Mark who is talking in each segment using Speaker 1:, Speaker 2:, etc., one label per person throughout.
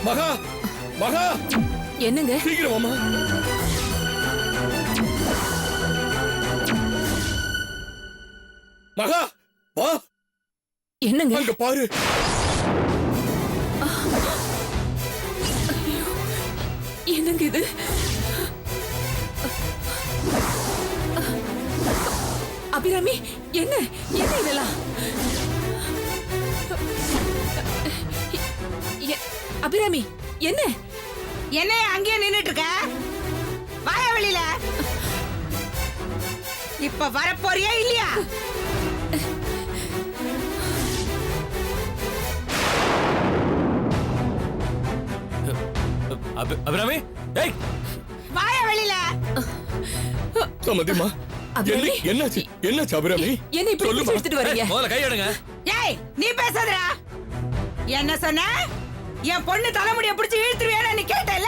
Speaker 1: மகா மகா
Speaker 2: என்னங்க?
Speaker 1: சீக்கிரம் வாமா. மகா வா.
Speaker 2: என்னங்க?
Speaker 1: அங்க பாரு.
Speaker 2: என்னங்க இது? அபிராமி, என்ன என்ன இதெல்லாம்? அபிராமி, என்ன
Speaker 3: என்ன அங்கேயே நின்னுட்டு இருக்க? வாய வெளியில. இப்ப வரப்போறியா இல்லையா?
Speaker 4: அபிராமி, டேய்
Speaker 3: வாய வெளியில.
Speaker 1: சமதிமா,
Speaker 2: அபிராமி,
Speaker 1: என்னாச்சு? என்னாச்சு அபிராமி?
Speaker 2: என்ன இப்படி பிடிச்சு எடுத்துட்டு வரீங்க?
Speaker 4: முதல்ல கை எடுங்க.
Speaker 3: ஏய், நீ பேசாதடா. என்ன சொன்ன? என் பொண்ணு தலைமுடிய பிடிச்சு இழுத்துருவேன்னு நீ கேட்டல?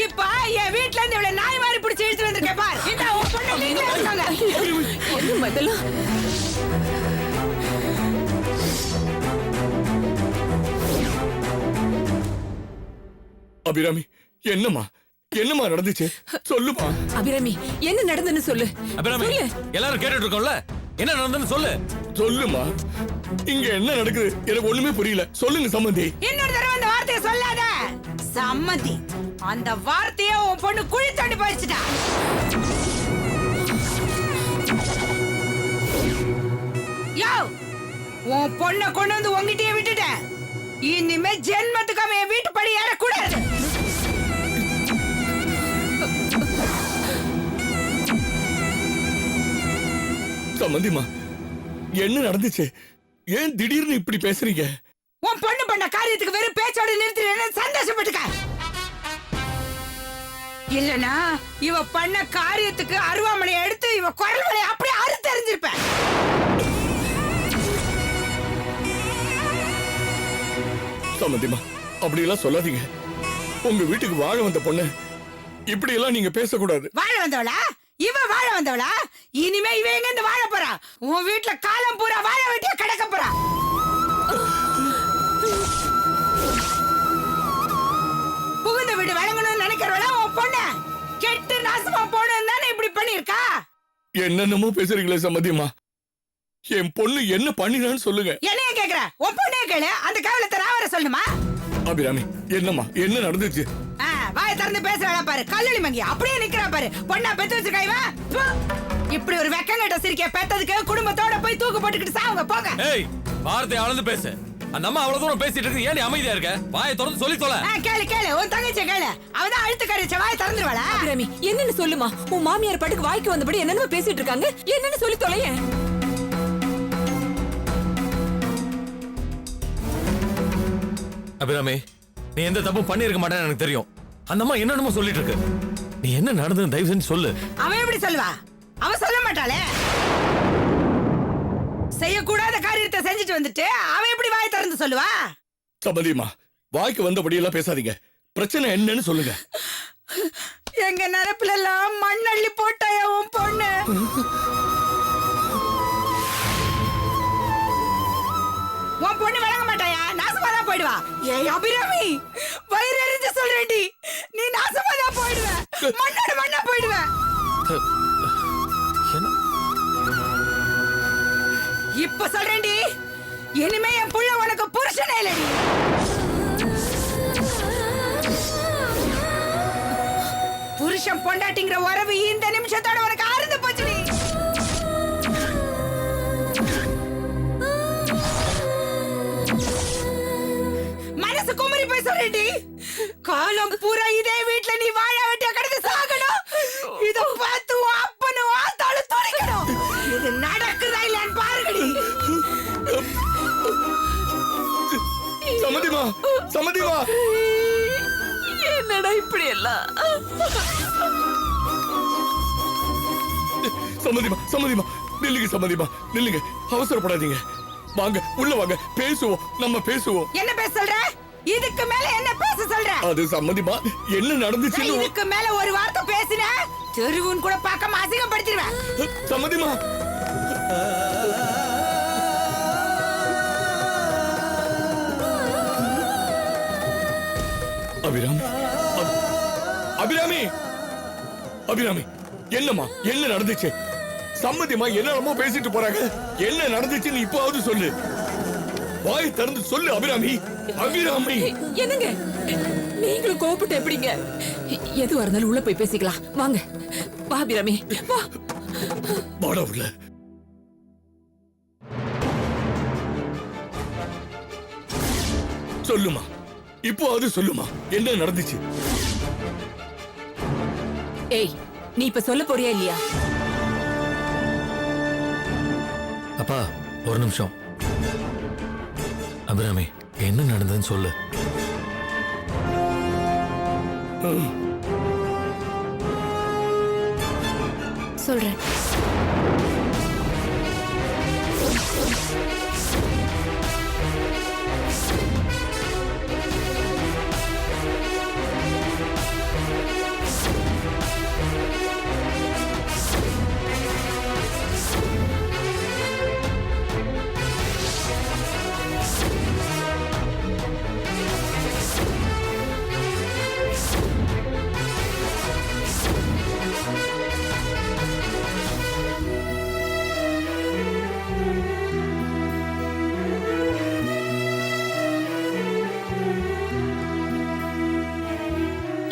Speaker 3: இப்ப என் வீட்ல இருந்து இவ்வளவு நாய் மாதிரி பிடிச்சு இழுத்து வந்திருக்கேன் பார். இந்த உன் பொண்ணு நீங்களே இருக்காங்க.
Speaker 2: என்ன மதெல்லாம்?
Speaker 1: அபிராமி, என்னம்மா என்னம்மா நடந்துச்சு? சொல்லுமா.
Speaker 2: அபிராமி, என்ன நடந்துன்னு சொல்லு.
Speaker 4: அபிராமி, எல்லாரும் கேட்டுட்டு இருக்கோம்ல, என்ன நடந்துன்னு சொல்லு.
Speaker 1: சொல்லுமா. இங்க என்ன நடக்குது? எனக்கு ஒண்ணுமே புரியல. சொல்லுங்க சம்மந்தி.
Speaker 3: இன்னொரு தடவை அந்த வார்த்தையை சொல்லாத. சம்மந்தி, அந்த வார்த்தையை உன் பொண்ணு குழி தோண்டி போயிடுச்சுடா. யோ, உன் பொண்ணை கொண்டு வந்து உங்ககிட்டயே விட்டுட்டேன். இனிமே ஜென்மத்துக்கு அவன் என் வீட்டு படி ஏறக்கூடாது.
Speaker 1: சம்மந்திமா, என்ன நடந்துச்சு? ஏன் திடீர்னு இப்படி பேசுறீங்க?
Speaker 3: உன் பொண்ணு பண்ண காரியத்துக்கு வெறும் பேச்சோட நிறுத்தின சந்தோஷப்பட்டுக்க. இல்லனா இவ பண்ண காரியத்துக்கு அருவாமனை எடுத்து இவ குரல் வலையை அப்படியே அறுத்து எறிஞ்சிருப்பேன்.
Speaker 1: சம்மந்திமா, அப்படி எல்லாம் சொல்லாதீங்க. உங்க வீட்டுக்கு வாழ வந்த பொண்ணு இப்படி எல்லாம் நீங்க பேசக்கூடாது.
Speaker 3: வாழ வந்தவளா? இவ வாழ வந்தவளா? இனிமே இவ எங்க இருந்து வாழ போறா? உன் வீட்டுல காலம் பூரா வாழ வெட்டியா கிடக்க போறா. புகுந்த வீடு வழங்கணும்னு நினைக்கிறவளா உன் பொண்ணு? கெட்டு நாசமா போனது தானே இப்படி பண்ணிருக்கா?
Speaker 1: என்னென்னமோ பேசுறீங்களே சம்மந்திமா. என் பொண்ணு என்ன பண்ணினான்னு சொல்லுங்க.
Speaker 3: என்னைய கேக்குற? உன் பொண்ணே கேளு. அந்த கேவலத்தை நான் வர சொல்லணுமா?
Speaker 1: அபிராமி, என்னம்மா என்ன நடந்துச்சு?
Speaker 3: வாய திறந்து பேச வேணாம் பாரு. கல்லூரி மங்கி அப்படியே நிக்கிறா பாரு. பொண்ணா பெத்து வச்சிருக்கா இவ. இப்படி ஒரு வெக்கங்கட்ட சிரிக்க பெத்ததுக்கு குடும்பத்தோட போய் தூக்கு போட்டுக்கிட்டு சாவுங்க போங்க.
Speaker 4: ஏய், வார்த்தை அளந்து பேசு. அந்த அம்மா அவ்வளவு தூரம் பேசிட்டு இருக்கு, ஏன் நீ அமைதியா இருக்க? வாயை திறந்து சொல்லி தொலை.
Speaker 3: கேளு கேளு, உன் தங்கச்சி கேளு. அவதான் அழுத்து கரைச்ச வாய திறந்துருவாளா?
Speaker 2: அபிராமி, என்னன்னு சொல்லுமா. உன் மாமியார் பாட்டுக்கு வாய்க்கு வந்தபடி என்னன்னு பேசிட்டு இருக்காங்க. என்னன்னு சொல்லி தொலையேன்.
Speaker 4: அபிராமி, நீ எந்த தப்பும் பண்ணிருக்க மாட்டேன்னு எனக்கு தெரியும். அந்த அம்மா என்னென்னமோ சொல்லிட்டு இருக்கு. நீ என்ன நடந்தது தயவு செஞ்சு சொல்லு.
Speaker 3: அவன் எப்படி சொல்லுவா? அவ சொல்ல மாட்டாளே. செய்யக்கூடாத காரியத்தை செஞ்சுட்டு வந்துட்டு அவன் எப்படி வாய் திறந்து சொல்லுவா?
Speaker 1: சம்மந்திமா, வாய்க்கு வந்தபடி எல்லாம் பேசாதீங்க. பிரச்சனை என்னன்னு சொல்லுங்க.
Speaker 3: எங்க நரப்புல எல்லாம் மண்ணள்ளி போட்டாயா உன் பொண்ணு? உன் பொண்ணு வழங்க மாட்டாயா? நாசமாதான் போயிடுவா. ஏய் அபிராமி, வயிறு எரிஞ்சு சொல்றேன்டி, நீ நாசமாதான் போயிடுவ. மண்ணோட மண்ணா போயிடுவ. இப்ப சொல்றேன்டி, இனிமே என் புள்ள உனக்கு புருஷனே இல்லடி. புருஷன் பொண்டாட்டிங்கிற உறவு இந்த நிமிஷத்தோட உனக்கு அறுந்து போச்சுடி. மனசு குமரி போய் சொல்றேன்டி, காலம் பூரா இதே வீட்ல நீ வாழ வெட்டிய கடந்து சாகணும். இத பார்த்து உன் அப்பனும் ஆத்தாலும் துடிக்கணும். இது நடக்குதா இல்லையான்னு பாருங்கடி.
Speaker 1: சம்மதிமா, சம்மதிமா.
Speaker 2: என்னடா இப்படி எல்லாம்?
Speaker 1: சம்மதிமா, சம்மதிமா, நில்லுங்க சம்மதிமா, நில்லுங்க. அவசரப்படாதீங்க. வாங்க, உள்ள வாங்க, பேசுவோம், நம்ம பேசுவோம்.
Speaker 3: என்ன பேச சொல்ற? இதுக்கு மேல என்ன பேச சொல்ற?
Speaker 1: அது சம்மதிமா, என்ன நடந்துச்சுன்னு
Speaker 3: இதுக்கு மேல ஒரு வார்த்தை பேசின தெருவுன் கூட பார்க்காம அசிங்கப்படுத்திடுவேன்.
Speaker 1: சம்மதிமா. அபிராமி, அபிராமி, அபிராமி, என்னம்மா, என்ன நடந்துச்சு? சம்மதிமா என்னமோ பேசிட்டு போறாங்க. என்ன நடந்துச்சுன்னு இப்போவாவது சொல்லு. வாய் திறந்து சொல்லு அபிராமி. அபிராமி,
Speaker 2: என்னங்க நீங்களும் கோபப்பட்டு எப்படிங்க? எதுவா இருந்தாலும் உள்ள போய் பேசிக்கலாம். வாங்க, வா அபிராமி, வா.
Speaker 1: வாடா உள்ள. சொல்லுமா, இப்போவாவது சொல்லுமா, என்ன நடந்துச்சு?
Speaker 2: ஏய், நீ இப்ப சொல்ல போறியா இல்லையா?
Speaker 4: அப்பா ஒரு நிமிஷம். அபிராமி, என்ன நடந்ததுன்னு சொல்லு.
Speaker 5: சொல்றேன்.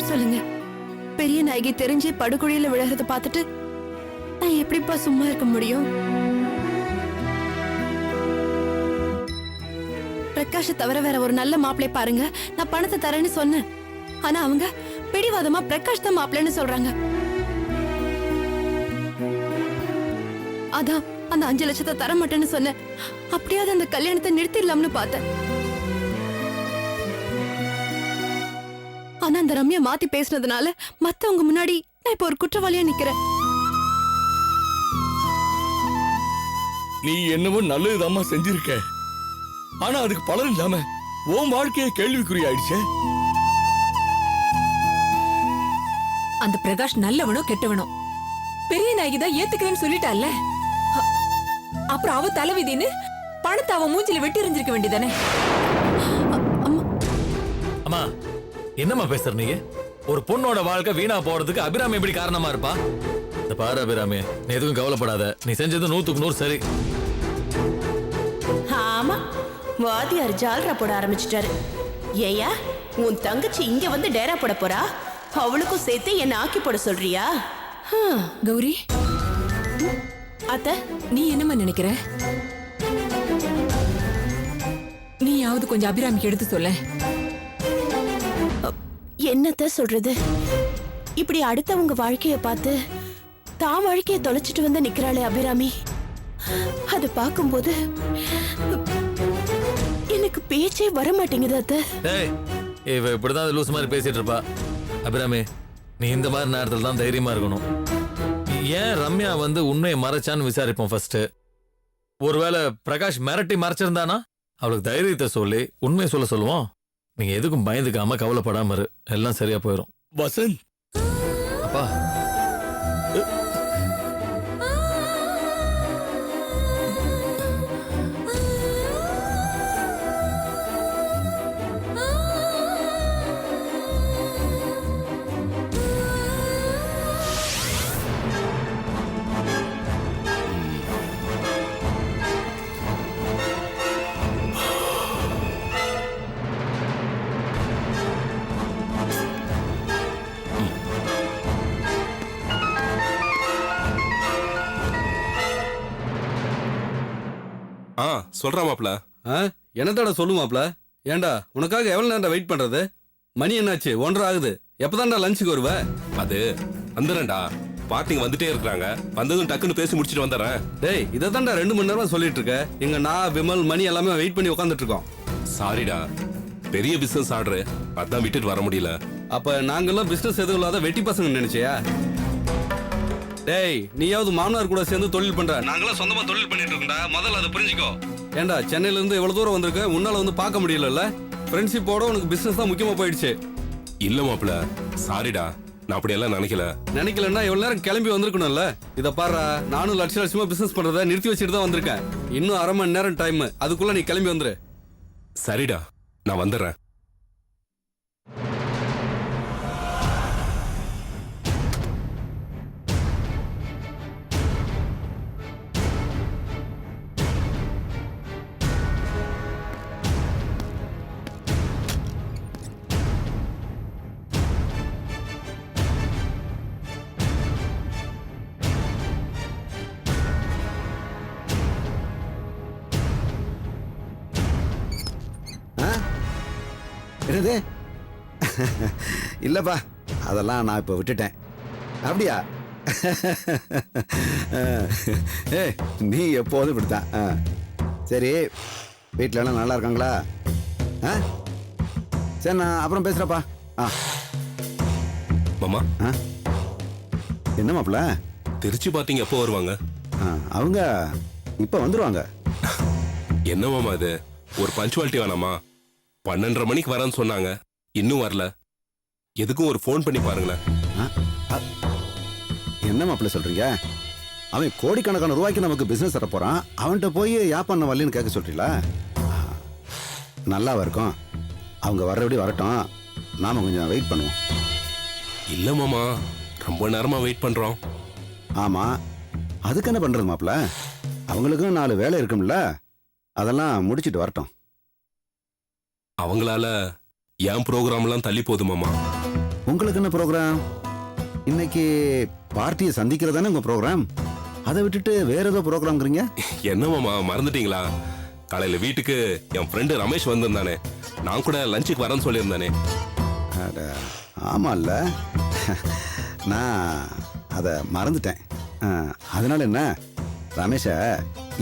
Speaker 5: சொல்லுங்க, பெரிய நாயகி தெரிஞ்சு படுகொழியில விழுகிறத பார்த்துட்டு நான் எப்படிப்பா சும்மா இருக்க முடியும்? பிரகாஷ தவிர வேற ஒரு நல்ல மாப்பிள்ளை பாருங்க, நான் பணத்தை தரேன்னு சொன்னேன். ஆனா அவங்க பிடிவாதமா பிரகாஷ் தான் மாப்பிள்ளைன்னு சொல்றாங்க. அதான் அந்த 5 லட்சத்தை தர மாட்டேன்னு சொன்னேன். அப்படியாவது அந்த கல்யாணத்தை நிறுத்திடலாம்னு பார்த்தேன். ஆனா அந்த ரம்யா மாத்தி பேசினதுனால மத்தவங்க முன்னாடி நான் இப்ப ஒரு குற்றவாளியா நிக்கிறேன்.
Speaker 1: நீ என்னவோ நல்லதுதாம்மா செஞ்சிருக்க. ஆனா அதுக்கு பலன் இல்லாம உன் வாழ்க்கைய கேள்விக்குறி ஆயிடுச்சே.
Speaker 2: அந்த பிரகாஷ் நல்லவனோ கெட்டவனோ பெரிய நாயகி தான் ஏத்துக்கிறேன்னு சொல்லிட்டால. அப்புறம் அவ தலைவிதின்னு பணத்தை அவ மூஞ்சில வெட்டி எறிஞ்சிருக்க வேண்டியதானே?
Speaker 4: அம்மா, என்னம்மா பேசுற நீங்க? ஒரு பொண்ணோட வாழ்க்கை வீணா போறதுக்கு அபிராமி எப்படி காரணமா இருப்பா? இந்த பாரு அபிராமி, நீ எதுவும் கவலைப்படாத. நீ செஞ்சது 100க்கு 100 சரி.
Speaker 6: ஆமா, வாதியார் ஜால்ரா போட ஆரம்பிச்சிட்டாரு. ஏயா, உன் தங்கச்சி இங்க வந்து டேரா போட போறா? அவளுக்கும் சேர்த்து என்ன ஆக்கி போட சொல்றியா?
Speaker 2: கௌரி,
Speaker 6: அத்த,
Speaker 2: நீ என்னம்மா நினைக்கிற? நீயாவது கொஞ்சம் அபிராமிக்கு எடுத்து சொல்ல.
Speaker 6: என்னத்த சொல்றது? இப்படி அடுத்தவங்க வாழ்க்கைய பார்த்து தான் வாழ்க்கைய தொலைச்சிட்டு வந்து நிக்கிறாளே அபிராமி. அத பாக்கும்போது எனக்கு பேச்சே வர மாட்டேங்குது அத்த.
Speaker 4: ஏய், இவ இப்படிதான் லூஸ் மாதிரி பேசிட்டு இருப்பா. அபிராமி, நீ இந்த மாதிரி நேரத்துல தான் தைரியமா இருக்கணும். ஏன் ரம்யா வந்து உண்மையை மறைச்சான்னு விசாரிப்போம் ஃபர்ஸ்ட். ஒருவேளை பிரகாஷ் மிரட்டி மறைச்சிருந்தானா அவளுக்கு தைரியத்தை சொல்லி உண்மையை சொல்ல சொல்லுவோம். நீங்க எதுக்கும் பயந்துக்காம கவலைப்படாம இரு, எல்லாம் சரியா போயிடும்.
Speaker 1: வசந்த்,
Speaker 4: அப்பா,
Speaker 7: ஆ சொல்றா மாப்ள.
Speaker 8: என்னத்தோட சொல்லு மாப்ள. ஏண்டா உனக்காக எவ்வளவு நேரம் வெயிட் பண்றது? மணி என்னாச்சு? 1:30 ஆகுது. எப்பதான்டா லஞ்சுக்கு வருவ?
Speaker 7: அது வந்துடுறேன்டா. பார்ட்டிங்க வந்துட்டே இருக்காங்க. வந்ததும் டக்குன்னு பேசி முடிச்சிட்டு வந்துடுறேன்.
Speaker 8: டேய் இதைத்தான்டா 2 மணி நேரமா சொல்லிட்டு இருக்க. இங்க நான் விமல் மணி எல்லாமே வெயிட் பண்ணி உட்காந்துட்டு இருக்கோம்.
Speaker 7: சாரிடா, பெரிய பிசினஸ் ஆர்டர், அதான் விட்டுட்டு வர முடியல.
Speaker 8: அப்ப நாங்கெல்லாம் பிசினஸ் எதுவும் இல்லாத வெட்டி பசங்க நினைச்சியா? டேய் நீயாவது மாமனார் கூட சேர்ந்து தொழில் பண்ற, நாங்களாம் சொந்தமா தொழில் பண்ணிட்டு இருக்கோம்டா. முதல்ல அதை புரிஞ்சுக்கோ. ஏண்டா சென்னையில இருந்து இவ்வளவு தூரம் வந்திருக்க, உன்னால வந்து பார்க்க முடியலல்ல? ஃப்ரெண்ட்ஷிப்போட உனக்கு பிசினஸ் தான் முக்கியமா போயிடுச்சு.
Speaker 7: இல்ல மாப்ள, சாரிடா, நான் அப்படியெல்லாம்
Speaker 8: நினைக்கலன்னா இவ்வளவு நேரம் கிளம்பி வந்திருக்கணும்ல. இத பாரு, நானும் லட்சமா பிசினஸ் பண்றத நிறுத்தி வச்சுட்டு தான் வந்திருக்கேன். இன்னும் 1/2 மணி நேரம் டைம், அதுக்குள்ள நீ கிளம்பி வந்துரு.
Speaker 7: சரிடா, நான் வந்துடுறேன்.
Speaker 9: என்னது? இல்லப்பா, அதெல்லாம் நான் இப்போ விட்டுட்டேன். அப்படியா? ஏ நீ எப்போதும் இப்படித்தான். சரி, வீட்டில் எல்லாம் நல்லா இருக்காங்களா? சரி, நான் அப்புறம் பேசுகிறப்பா.
Speaker 7: மாமா,
Speaker 9: என்ன மாப்பிள்ள?
Speaker 7: திருச்சி பார்ட்டிங்க எப்போ வருவாங்க?
Speaker 9: அவங்க இப்போ வந்துடுவாங்க.
Speaker 7: என்ன மாமா இது, ஒரு பஞ்சுவாலிட்டி வேணாமா? 12:30 மணிக்கு வரேன்னு சொன்னாங்க, இன்னும் வரல. எதுக்கும் ஒரு ஃபோன் பண்ணி பாருங்களேன்.
Speaker 9: என்ன மாப்பிள்ள சொல்றீங்க? அவன் கோடிக்கணக்கான ரூபாய்க்கு நமக்கு பிசினஸ் தர போறான். அவன்கிட்ட போய் யாப்பண்ண வரலன்னு கேட்க சொல்றீங்களா? நல்லாவா இருக்கும்? அவங்க வர்றபடி வரட்டும், நாம கொஞ்சம் வெயிட் பண்ணுவோம்.
Speaker 7: இல்ல மாமா, ரொம்ப நேரமா வெயிட் பண்றோம்.
Speaker 9: ஆமா, அதுக்கு என்ன பண்றது மாப்பிள்ள? அவங்களுக்கும் 4 வேலை இருக்கும்ல, அதெல்லாம் முடிச்சிட்டு வரட்டும்.
Speaker 7: அவங்களால என் ப்ரோக்ராம்லாம் தள்ளி போகுது மாமா.
Speaker 9: உங்களுக்கு என்ன ப்ரோக்ராம்? இன்னைக்கு பார்ட்டியை சந்திக்கிறதானே உங்க ப்ரோக்ராம். அதை விட்டுட்டு வேற ஏதோ ப்ரோக்ராம்ங்கிறீங்க.
Speaker 7: என்ன மாமா மறந்துட்டீங்களா? காலையில வீட்டுக்கு என் ஃப்ரெண்டு ரமேஷ் வந்திருந்தானே, நான் கூட லஞ்சுக்கு வரேன்னு சொல்லியிருந்தானே.
Speaker 9: ஆமால்ல, நான் அதை மறந்துட்டேன். அதனால என்ன, ரமேஷ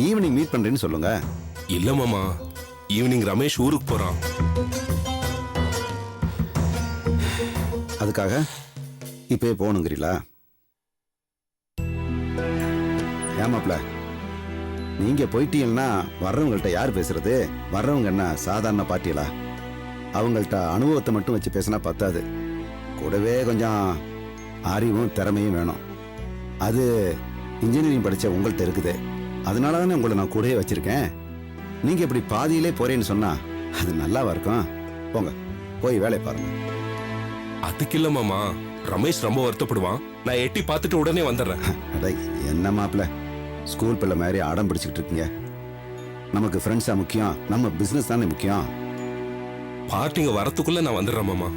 Speaker 9: ஈவினிங் மீட் பண்றேன்னு சொல்லுங்க.
Speaker 7: இல்ல மாமா, ஈவினிங் ரமேஷ் ஊருக்கு போறான்.
Speaker 9: அதுக்காக இப்பயே போகணுங்கிறீங்களா? ஏமாப்ல, நீங்க போயிட்டீங்கன்னா வர்றவங்கள்ட்ட யார் பேசுறது? வர்றவங்க என்ன சாதாரண பார்ட்டிகளா? அவங்கள்ட்ட அனுபவத்தை மட்டும் வச்சு பேசினா பத்தாது, கூடவே கொஞ்சம் அறிவும் திறமையும் வேணும். அது இன்ஜினியரிங் படிச்ச உங்கள்கிட்ட இருக்குது. அதனால தானே உங்களை நான் கூடவே வச்சிருக்கேன். நீங்க இப்படி பாதியிலே போறேன்னு சொன்னா அது நல்லாவா இருக்கும்? போங்க, போய் வேலையை பாருங்க.
Speaker 7: அதுக்கு இல்ல மாமா, ரமேஷ் ரொம்ப வருத்தப்படுவான். நான் எட்டி பார்த்துட்டு உடனே வந்துடுறேன்.
Speaker 9: என்ன மாப்பிள்ள, ஸ்கூல் பிள்ளை மாதிரி அடம் பிடிச்சிட்டு இருக்கீங்க. நமக்கு ஃப்ரெண்ட்ஸா முக்கியம், நம்ம பிசினஸ் தானே முக்கியம்.
Speaker 7: பார்ட்டிங்க வரத்துக்குள்ள நான் வந்துடுறேன் மாமா.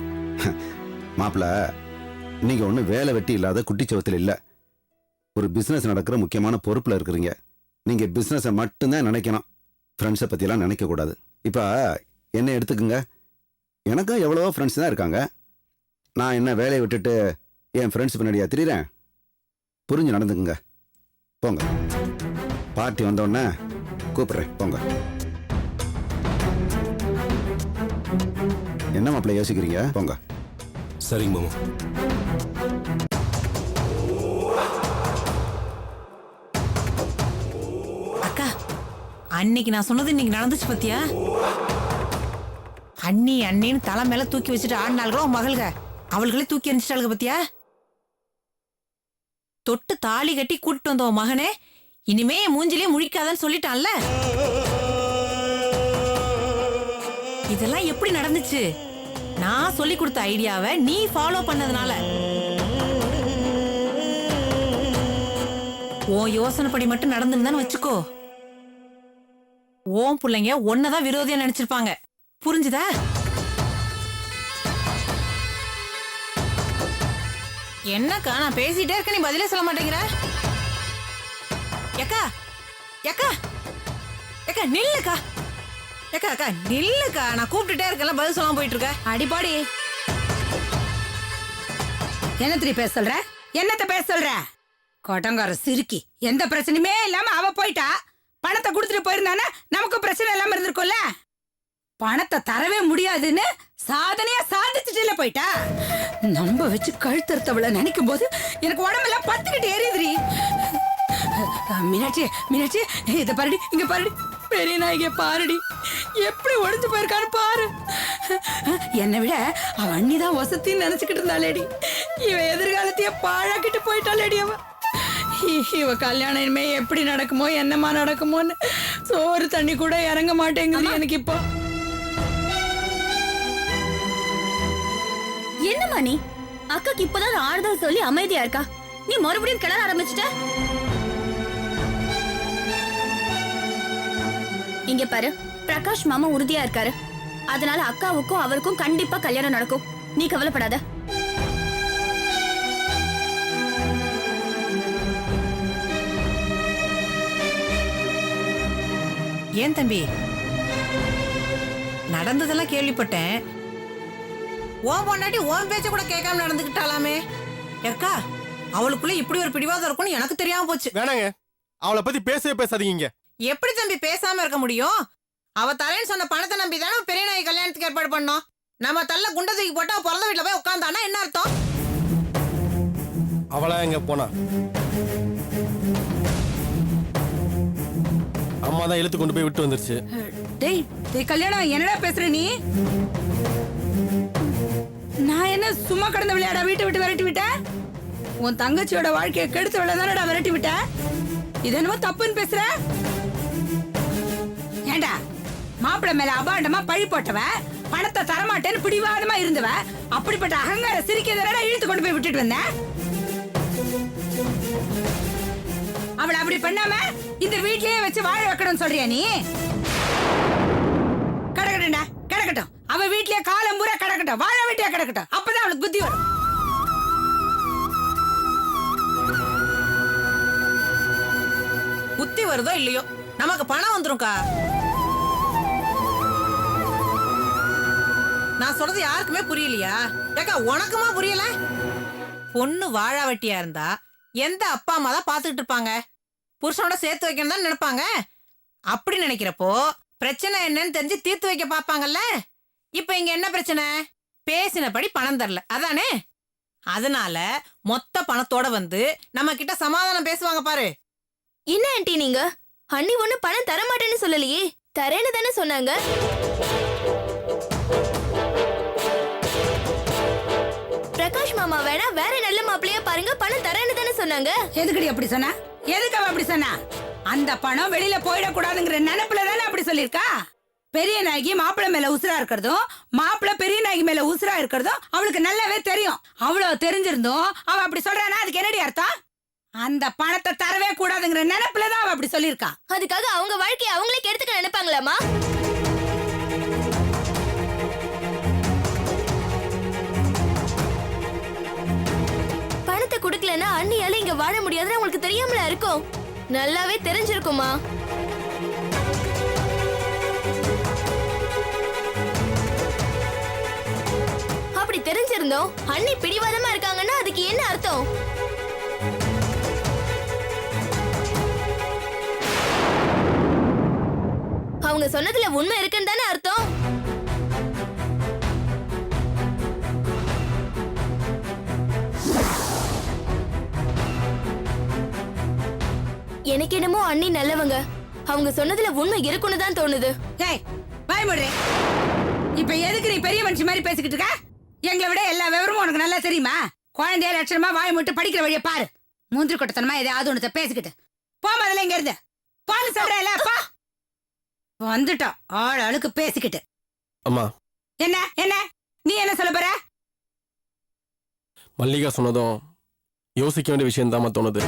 Speaker 9: மாப்பிள்ள, நீங்க ஒன்றும் வேலை வெட்டி இல்லாத குட்டிச்சவத்தில் இல்லை. ஒரு பிசினஸ் நடக்கிற முக்கியமான பொறுப்புல இருக்கிறீங்க. நீங்க பிசினஸை மட்டும்தான் நினைக்கணும், ஃப்ரெண்ட்ஸை பற்றியெல்லாம் நினைக்கக்கூடாது. இப்போ என்ன எடுத்துக்குங்க, எனக்கும் எவ்வளவோ ஃப்ரெண்ட்ஸ் தான் இருக்காங்க. நான் என்ன வேலையை விட்டுட்டு என் ஃப்ரெண்ட்ஸ் பின்னாடியா திரிகிறேன்? புரிஞ்சு நடந்துக்குங்க. போங்க, பார்ட்டி வந்தோடனே கூப்பிட்றேன். போங்க. என்ன மாப்பிள்ள யோசிக்கிறீங்க? போங்க.
Speaker 7: சரிங்க மாமா.
Speaker 3: அக்கா, அன்னைக்கு நான் சொன்னது இன்னைக்கு நடந்துச்சு பத்தியா? அண்ணி அண்ணின்னு தலை மேல தூக்கி வச்சுட்டு ஆடினாலும் மகள்க அவள்களே தூக்கி எரிஞ்சிட்டாளுங்க பத்தியா? தொட்டு தாலி கட்டி கூட்டிட்டு வந்த மகனே இனிமே மூஞ்சிலே முழிக்காதன்னு சொல்லிட்டான்ல. இதெல்லாம் எப்படி நடந்துச்சு? நான் சொல்லி கொடுத்த ஐடியாவை நீ ஃபாலோ பண்ணதுனால. உன் யோசனைப்படி மட்டும் நடந்துன்னு வச்சுக்கோ, ஓம் பிள்ளைங்க ஒன்னதான் விரோதியா நினைச்சிருப்பாங்க. புரிஞ்சுதா? என்னக்கா நான் பேசிட்டே இருக்க, நீ பதிலே சொல்ல மாட்டேங்கிற? ஏக்கா ஏக்கா ஏக்கா நில்லுக்கா. ஏக்கா அக்கா நில்லுக்கா, நான் கூப்பிட்டுட்டே இருக்கேன், பதில் சொல்லாம போயிட்டு இருக்க. அடிப்பாடி. என்னத்திரி பேச சொல்ற? என்னத்த பேச சொல்ற? கொட்டங்கார சிரிக்கி. எந்த பிரச்சனையுமே இல்லாம அவ போயிட்டா. பணத்தை கொடுத்துட்டு போயிருந்தானே நமக்கு பிரச்சனை இல்லாம இருந்திருக்கும்ல. பணத்தை தரவே முடியாதுன்னு சாதனையா சாதிச்சுட்டு போயிட்டா. நம்ப வச்சு கழுத்தறுத்தவள நினைக்கும் போது எனக்கு உடம்பெல்லாம் பத்துக்கிட்டு எரியுதுரி. மீனாட்சி மீனாட்சி, இத பாருடி, இங்க பாருடி, பெரிய நாயகிய பாருடி, எப்படி ஒளிஞ்சு போயிருக்கான்னு பாரு. என்னை விட அவ அண்ணிதான் வசத்தின்னு நினைச்சுக்கிட்டு இருந்தாளேடி. இவ எதிர்காலத்தையே பாழாக்கிட்டு போயிட்டாளேடி. இவ கல்யாணம் இனிமே எப்படி நடக்குமோ என்னமா நடக்குமோன்னு சோறு தண்ணி கூட இறங்க மாட்டேங்குது எனக்கு இப்போ.
Speaker 10: என்னம்மா நீ? அக்காக்கு இப்பதான் ஆறுதல் சொல்லி அமைதியா இருக்கா, நீ மறுபடியும் கிளற ஆரம்பிச்சிட்ட. இங்க பாரு, பிரகாஷ் மாமா உறுதியா இருக்காரு. அதனால அக்காவுக்கும் அவருக்கும் கண்டிப்பா கல்யாணம் நடக்கும், நீ கவலைப்படாத.
Speaker 3: ஏன் தம்பி, நடந்ததெல்லாம் கேள்விப்பட்டேன். ஓன் பொண்டாட்டி ஓன் பேச்ச கூட கேட்காம நடந்துக்கிட்டாலாமே. ஏக்கா அவளுக்குள்ள இப்படி ஒரு பிடிவாதம் இருக்கும்னு எனக்கு தெரியாம போச்சு.
Speaker 11: வேணாங்க, அவளை பத்தி பேசவே பேசாதீங்க.
Speaker 3: எப்படி தம்பி பேசாம இருக்க முடியும்? அவ தரேன்னு சொன்ன பணத்தை நம்பி தானே பெரிய நாய் கல்யாணத்துக்கு ஏற்பாடு பண்ணோம். நம்ம தள்ள குண்டை தூக்கி போட்டா பிறந்த வீட்டுல போய் உட்காந்தானா என்ன அர்த்தம்?
Speaker 11: அவளா எங்க போனா? அம்மா தான் இழுத்து கொண்டு போய் விட்டு வந்துருச்சு.
Speaker 3: டேய் டேய் கல்யாணம், என்னடா பேசுற நீ? நான் என்ன சும்மா கடந்த விளையாட வீட்டை விட்டு விரட்டி விட்டேன்? உன் தங்கச்சியோட வாழ்க்கையை கெடுத்து விளையாடா விரட்டி விட்டேன். இது என்னமோ தப்புன்னு பேசுற? ஏண்டா மாப்பிள்ளை மேல அபாண்டமா பழி போட்டவ, பணத்தை தரமாட்டேன்னு பிடிவாதமா இருந்தவ, அப்படிப்பட்ட அகங்கார சிரிக்கிறத இழுத்து கொண்டு போய் விட்டுட்டு வந்த. அவளை அப்படி பண்ணாம இந்த வீட்லயே வச்சு வாழ வைக்கணும்னு சொல்றியா நீ? கிடக்கட்டும்டா, கிடக்கட்டும். அவ வீட்லயே காலம் பூரா கிடக்கட்டும், வாழ வெட்டியா கிடக்கட்டும். அப்பதான் அவளுக்கு புத்தி வரும். புத்தி வருதோ இல்லையோ, நமக்கு பணம் வந்துரும்க்கா. நான் சொல்றது யாருக்குமே புரியலையா? ஏக்கா உனக்குமா புரியல? பொண்ணு வாழா வெட்டியா இருந்தா எந்த அப்பா அம்மா தான் பாத்துக்கிட்டு இருப்பாங்க? புருஷனோட சேர்த்து வைக்கணும் தான் நினைப்பாங்க. அப்படி நினைக்கிறப்போ பிரச்சனை என்னன்னு தெரிஞ்சு தீர்த்து வைக்க பாப்பாங்கல்ல. இப்ப இங்க என்ன பிரச்சனை? பேசினபடி பணம் தரல, அதானே? அதனால மொத்த பணத்தோட வந்து நம்ம கிட்ட சமாதானம் பேசுவாங்க பாரு.
Speaker 10: என்ன ஆண்டி நீங்க? அண்ணி ஒண்ணு பணம் தர மாட்டேன்னு சொல்லலையே, தரேன்னு தானே சொன்னாங்க. பிரகாஷ் மாமா வேணா வேற நல்ல மாப்பிள்ளையா பாருங்க, பணம் தரேன்னு தானே சொன்னாங்க.
Speaker 3: எதுக்கடி அப்படி சொன்னா? எதுக்கு அவ அப்படி சொன்னா? அந்த பணம் வெளியில போயிடக்கூடாதுங்கிற நினைப்புல தானே அப்படி சொல்லிருக்கா. பெரிய நாயகி மாப்பிள்ளை மேல உசுரா இருக்கிறதும், மாப்பிள்ளை பெரிய நாயகி மேல உசுரா இருக்கிறதும் அவளுக்கு நல்லாவே தெரியும். அவ்வளவு தெரிஞ்சிருந்தும் அவ அப்படி சொல்றானா அதுக்கு என்னடி அர்த்தம்? அந்த பணத்தை தரவே கூடாதுங்கிற நினைப்புல தான் அவ அப்படி சொல்லிருக்கா.
Speaker 10: அதுக்காக அவங்க வாழ்க்கையை அவங்களே கெடுத்துக்க நினைப்பாங்களாமா? பணத்தை குடுக்கலன்னா அண்ணியால இங்க வாழ முடியாதுன்னு உங்களுக்கு தெரியாமல இருக்கும். நல்லாவே தெரிஞ்சிருக்குமா? அப்படி தெரிஞ்சிருந்தோம் அண்ணி பிடிவாதமா இருக்காங்கன்னா அதுக்கு என்ன அர்த்தம்? அவங்க சொன்னதுல உண்மை இருக்குன்னு தானே அர்த்தம். எனக்கு என்னமோ அண்ணி நல்லவங்க, அவங்க சொன்னதுல உண்மை இருக்குன்னு தான் தோணுது.
Speaker 3: ஏய் பயமுடுறே, இப்ப எதுக்கு நீ பெரிய மனுஷி மாதிரி பேசிக்கிட்டு இருக்க? எங்களை விட எல்லா விவரமும் உனக்கு நல்லா தெரியுமா? குழந்தைய லட்சணமா வாய் மட்டும் படிக்கிற வழியை பாரு. மூன்று கொட்டத்தனமா எதையாவது ஒண்ணு பேசிக்கிட்டு போ முதல்ல இங்க இருந்து. பான்னு சொல்றேன்ல, பா. வந்துட்டோம் ஆள் அழுக்கு பேசிக்கிட்டு.
Speaker 11: அம்மா
Speaker 3: என்ன என்ன நீ என்ன சொல்ல போற?
Speaker 11: மல்லிகா சொன்னதும் யோசிக்க வேண்டிய விஷயம் தான் தோணுது.